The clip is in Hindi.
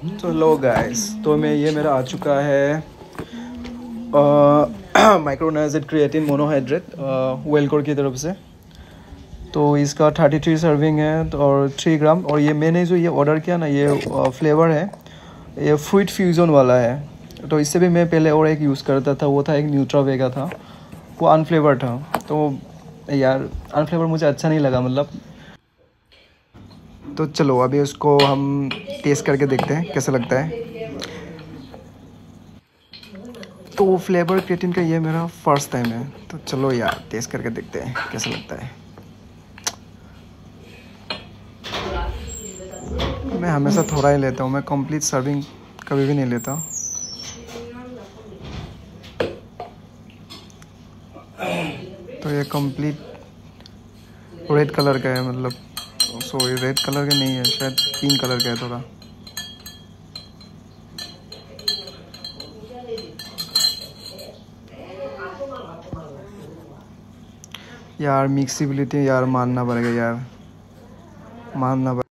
तो लो गाइस, तो ये मेरा आ चुका है माइक्रोनाइज्ड क्रिएटिन मोनोहाइड्रेट वेलकोर की तरफ से। तो इसका 33 सर्विंग है तो और 3 ग्राम। और ये मैंने जो ये ऑर्डर किया ना, ये फ्लेवर है, ये फ्रूट फ्यूज़न वाला है। तो इससे भी मैं पहले और एक यूज़ करता था, वो था एक न्यूट्रावेगा था, वो अनफ्लेवर था। तो यार अनफ्लेवर मुझे अच्छा नहीं लगा मतलब। तो चलो अभी उसको हम टेस्ट करके देखते हैं कैसा लगता है। तो फ्लेवर क्रिएटिन का ये मेरा फर्स्ट टाइम है, तो चलो यार टेस्ट करके देखते हैं कैसा लगता है। मैं हमेशा थोड़ा ही लेता हूँ, मैं कंप्लीट सर्विंग कभी भी नहीं लेता। तो ये कंप्लीट रेड कलर का है, मतलब सॉरी रेड कलर का नहीं है, शायद पिंक कलर का है थोड़ा। यार मिक्सिबिलिटी यार मानना पड़ेगा यार, मानना पड़ेगा।